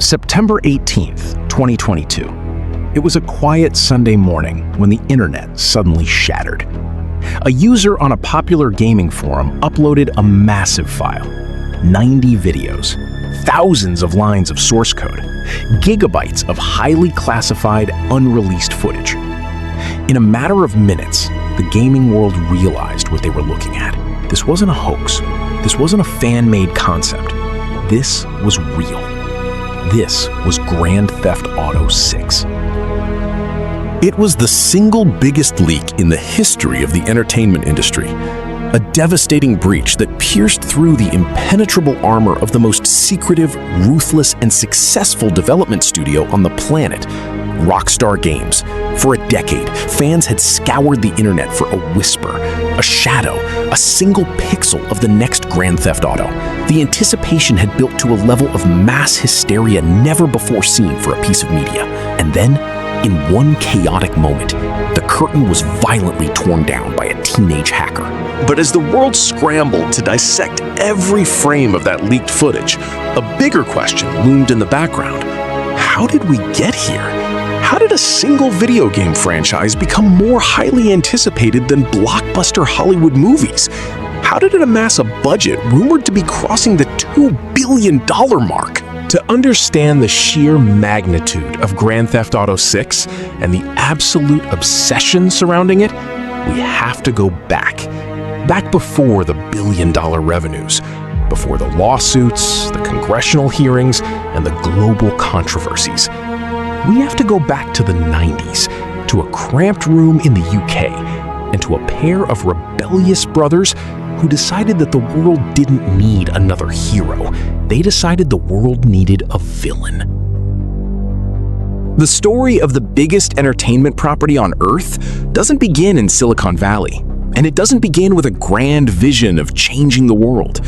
September 18th, 2022. It was a quiet Sunday morning when the internet suddenly shattered. A user on a popular gaming forum uploaded a massive file, 90 videos, thousands of lines of source code, gigabytes of highly classified, unreleased footage. In a matter of minutes, the gaming world realized what they were looking at. This wasn't a hoax. This wasn't a fan-made concept. This was real. This was Grand Theft Auto 6. It was the single biggest leak in the history of the entertainment industry, a devastating breach that pierced through the impenetrable armor of the most secretive, ruthless, and successful development studio on the planet, Rockstar Games. For a decade, fans had scoured the internet for a whisper, a shadow, a single pixel of the next Grand Theft Auto. The anticipation had built to a level of mass hysteria never before seen for a piece of media. And then, in one chaotic moment, the curtain was violently torn down by a teenage hacker. But as the world scrambled to dissect every frame of that leaked footage, a bigger question loomed in the background. How did we get here? How did a single video game franchise become more highly anticipated than blockbuster Hollywood movies? How did it amass a budget rumored to be crossing the $2 billion mark? To understand the sheer magnitude of Grand Theft Auto 6 and the absolute obsession surrounding it, we have to go back before the billion-dollar revenues, before the lawsuits, the congressional hearings, and the global controversies. We have to go back to the 90s, to a cramped room in the UK, and to a pair of rebellious brothers who decided that the world didn't need another hero. They decided the world needed a villain. The story of the biggest entertainment property on Earth doesn't begin in Silicon Valley, and it doesn't begin with a grand vision of changing the world.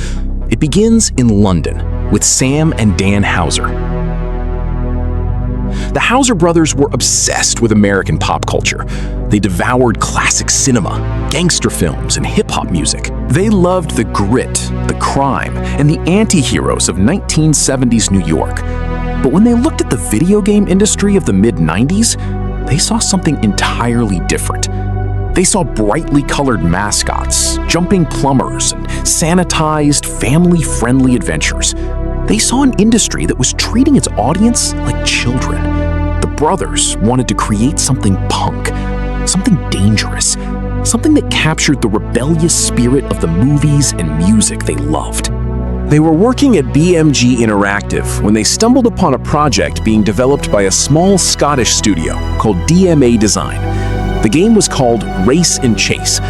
It begins in London with Sam and Dan Houser. The Houser brothers were obsessed with American pop culture. They devoured classic cinema, gangster films, and hip-hop music. They loved the grit, the crime, and the anti-heroes of 1970s New York. But when they looked at the video game industry of the mid-90s, they saw something entirely different. They saw brightly colored mascots, jumping plumbers, and sanitized, family-friendly adventures. They saw an industry that was treating its audience like children. The brothers wanted to create something punk, something dangerous, something that captured the rebellious spirit of the movies and music they loved. They were working at BMG Interactive when they stumbled upon a project being developed by a small Scottish studio called DMA Design. The game was called Race and Chase.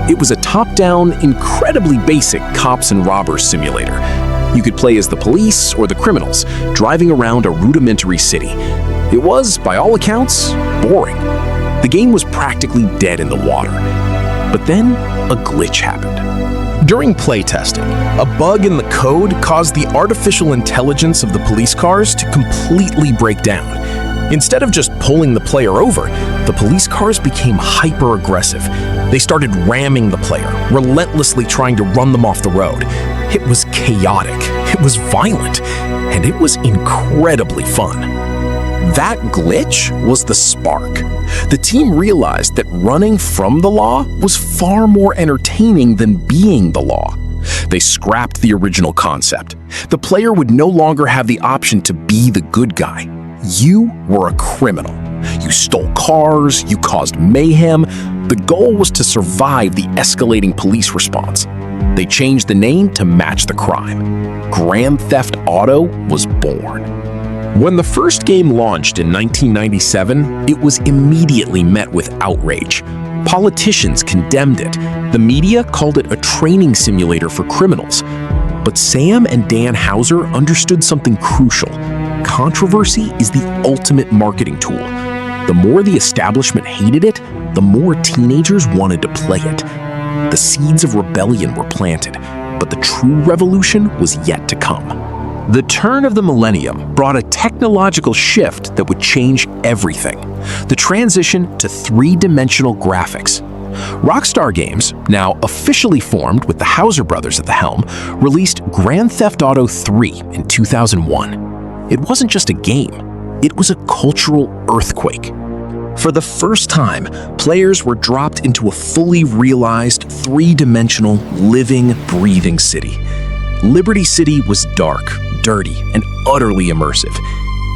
It was a top-down, incredibly basic cops and robbers simulator. You could play as the police or the criminals, driving around a rudimentary city. It was, by all accounts, boring. The game was practically dead in the water. But then, a glitch happened. During playtesting, a bug in the code caused the artificial intelligence of the police cars to completely break down. Instead of just pulling the player over, the police cars became hyper-aggressive. They started ramming the player, relentlessly trying to run them off the road. It was chaotic, it was violent, and it was incredibly fun. That glitch was the spark. The team realized that running from the law was far more entertaining than being the law. They scrapped the original concept. The player would no longer have the option to be the good guy. You were a criminal. You stole cars, you caused mayhem. The goal was to survive the escalating police response. They changed the name to match the crime. Grand Theft Auto was born. When the first game launched in 1997, it was immediately met with outrage. Politicians condemned it. The media called it a training simulator for criminals. But Sam and Dan Houser understood something crucial. Controversy is the ultimate marketing tool. The more the establishment hated it, the more teenagers wanted to play it. The seeds of rebellion were planted, but the true revolution was yet to come. The turn of the millennium brought a technological shift that would change everything. The transition to three-dimensional graphics. Rockstar Games, now officially formed with the Houser brothers at the helm, released Grand Theft Auto 3 in 2001. It wasn't just a game, it was a cultural earthquake. For the first time, players were dropped into a fully realized, three-dimensional, living, breathing city. Liberty City was dark, dirty, and utterly immersive.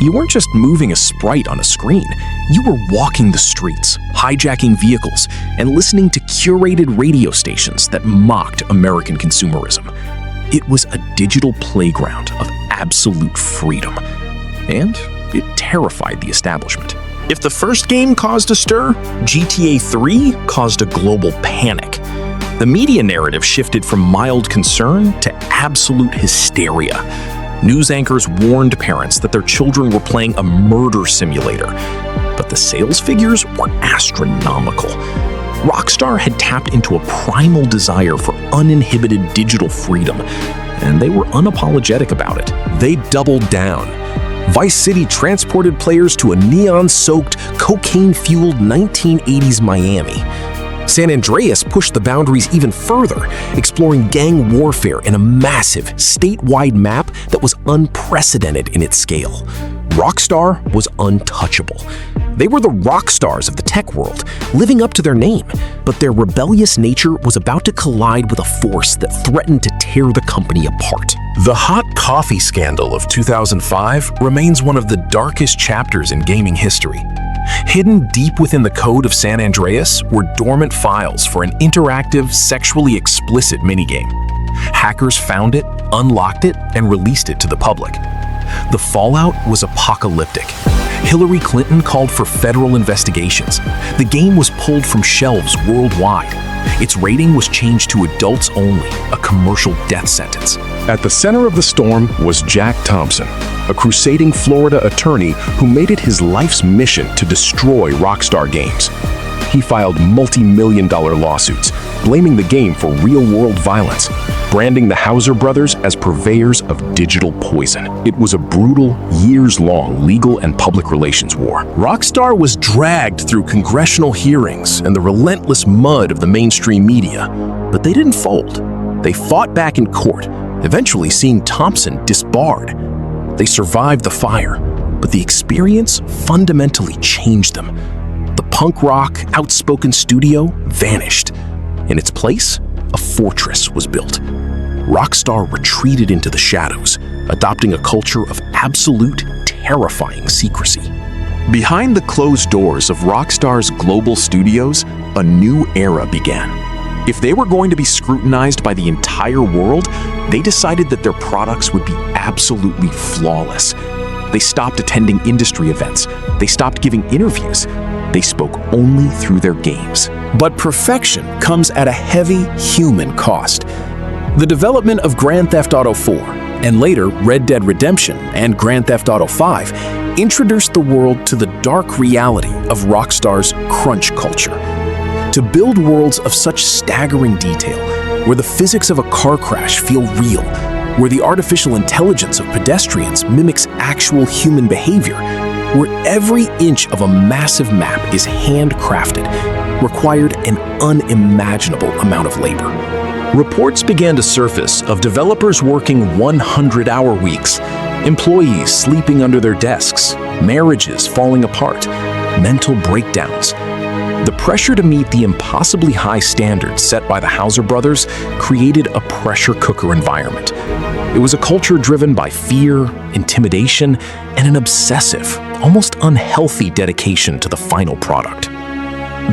You weren't just moving a sprite on a screen, you were walking the streets, hijacking vehicles, and listening to curated radio stations that mocked American consumerism. It was a digital playground of absolute freedom, and it terrified the establishment. If the first game caused a stir, GTA 3 caused a global panic. The media narrative shifted from mild concern to absolute hysteria. News anchors warned parents that their children were playing a murder simulator, but the sales figures were astronomical. Rockstar had tapped into a primal desire for uninhibited digital freedom, and they were unapologetic about it. They doubled down. Vice City transported players to a neon-soaked, cocaine-fueled 1980s Miami. San Andreas pushed the boundaries even further, exploring gang warfare in a massive, statewide map that was unprecedented in its scale. Rockstar was untouchable. They were the rock stars of the tech world, living up to their name, but their rebellious nature was about to collide with a force that threatened to tear the company apart. The hot coffee scandal of 2005 remains one of the darkest chapters in gaming history. Hidden deep within the code of San Andreas were dormant files for an interactive, sexually explicit minigame. Hackers found it, unlocked it, and released it to the public. The fallout was apocalyptic. Hillary Clinton called for federal investigations. The game was pulled from shelves worldwide. Its rating was changed to adults only, a commercial death sentence. At the center of the storm was Jack Thompson, a crusading Florida attorney who made it his life's mission to destroy Rockstar Games. He filed multi-million-dollar lawsuits, blaming the game for real-world violence, branding the Hauser brothers as purveyors of digital poison. It was a brutal, years-long legal and public relations war. Rockstar was dragged through congressional hearings and the relentless mud of the mainstream media, but they didn't fold. They fought back in court, eventually seeing Thompson disbarred. They survived the fire, but the experience fundamentally changed them. The punk rock, outspoken studio vanished. In its place, a fortress was built. Rockstar retreated into the shadows, adopting a culture of absolute, terrifying secrecy. Behind the closed doors of Rockstar's global studios, a new era began. If they were going to be scrutinized by the entire world, they decided that their products would be absolutely flawless. They stopped attending industry events. They stopped giving interviews. They spoke only through their games. But perfection comes at a heavy human cost. The development of Grand Theft Auto 4, and later Red Dead Redemption and Grand Theft Auto 5, introduced the world to the dark reality of Rockstar's crunch culture. To build worlds of such staggering detail, where the physics of a car crash feel real, where the artificial intelligence of pedestrians mimics actual human behavior, where every inch of a massive map is handcrafted, required an unimaginable amount of labor. Reports began to surface of developers working 100-hour weeks, employees sleeping under their desks, marriages falling apart, mental breakdowns. The pressure to meet the impossibly high standards set by the Hauser brothers created a pressure cooker environment. It was a culture driven by fear, intimidation, and an obsessive, almost unhealthy dedication to the final product.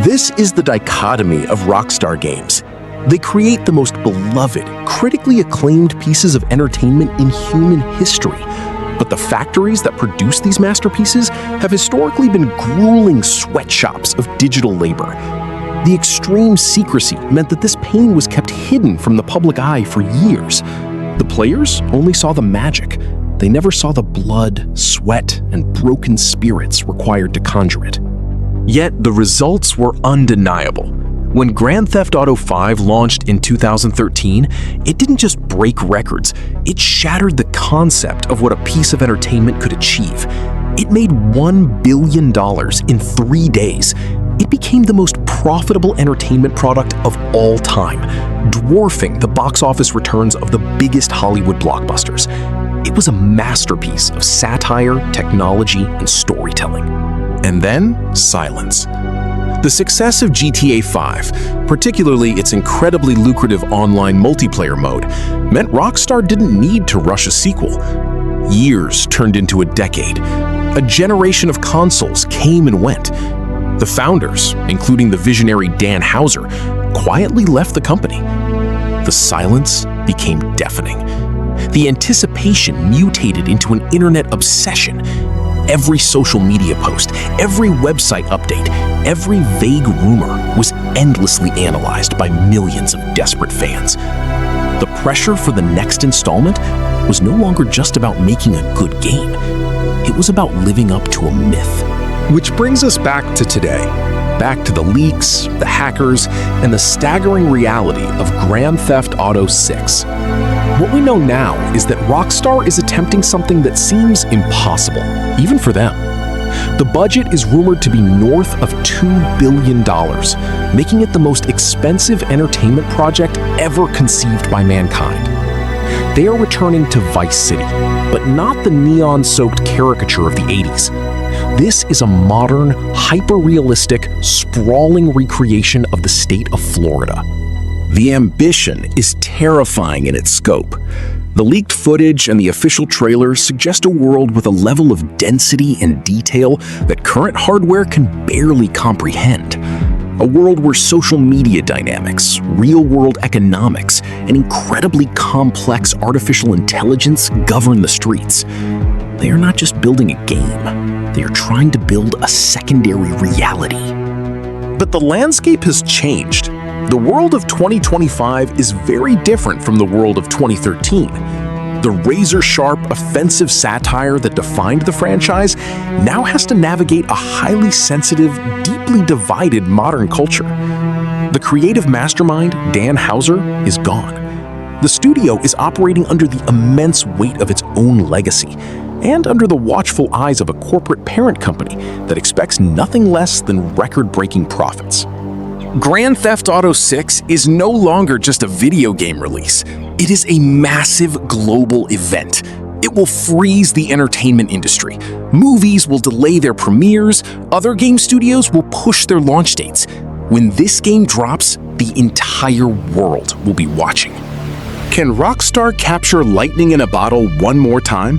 This is the dichotomy of Rockstar Games. They create the most beloved, critically acclaimed pieces of entertainment in human history. But the factories that produce these masterpieces have historically been grueling sweatshops of digital labor. The extreme secrecy meant that this pain was kept hidden from the public eye for years. The players only saw the magic. They never saw the blood, sweat, and broken spirits required to conjure it. Yet the results were undeniable. When Grand Theft Auto 5 launched in 2013, it didn't just break records, it shattered the concept of what a piece of entertainment could achieve. It made $1 billion in 3 days. It became the most profitable entertainment product of all time, dwarfing the box office returns of the biggest Hollywood blockbusters. It was a masterpiece of satire, technology, and storytelling. And then, silence. The success of GTA 5, particularly its incredibly lucrative online multiplayer mode, meant Rockstar didn't need to rush a sequel. Years turned into a decade. A generation of consoles came and went. The founders, including the visionary Dan Houser, quietly left the company. The silence became deafening. The anticipation mutated into an internet obsession. Every social media post, every website update, every vague rumor was endlessly analyzed by millions of desperate fans. The pressure for the next installment was no longer just about making a good game. It was about living up to a myth. Which brings us back to today. Back to the leaks, the hackers, and the staggering reality of Grand Theft Auto 6. What we know now is that Rockstar is attempting something that seems impossible, even for them. The budget is rumored to be north of $2 billion, making it the most expensive entertainment project ever conceived by mankind. They are returning to Vice City, but not the neon-soaked caricature of the 80s. This is a modern, hyper-realistic, sprawling recreation of the state of Florida. The ambition is terrifying in its scope. The leaked footage and the official trailers suggest a world with a level of density and detail that current hardware can barely comprehend. A world where social media dynamics, real-world economics, and incredibly complex artificial intelligence govern the streets. They are not just building a game, they are trying to build a secondary reality. But the landscape has changed. The world of 2025 is very different from the world of 2013. The razor-sharp, offensive satire that defined the franchise now has to navigate a highly sensitive, deeply divided modern culture. The creative mastermind, Dan Houser, is gone. The studio is operating under the immense weight of its own legacy and under the watchful eyes of a corporate parent company that expects nothing less than record-breaking profits. Grand Theft Auto 6 is no longer just a video game release. It is a massive global event. It will freeze the entertainment industry. Movies will delay their premieres. Other game studios will push their launch dates. When this game drops, the entire world will be watching. Can Rockstar capture lightning in a bottle one more time?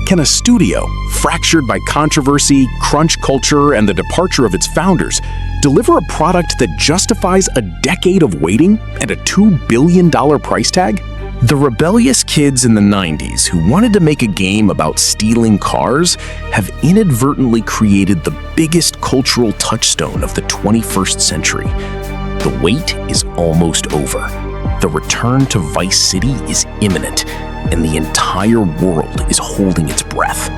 Can a studio, fractured by controversy, crunch culture, and the departure of its founders, deliver a product that justifies a decade of waiting and a $2 billion price tag? The rebellious kids in the 90s who wanted to make a game about stealing cars have inadvertently created the biggest cultural touchstone of the 21st century. The wait is almost over. The return to Vice City is imminent, and the entire world is holding its breath.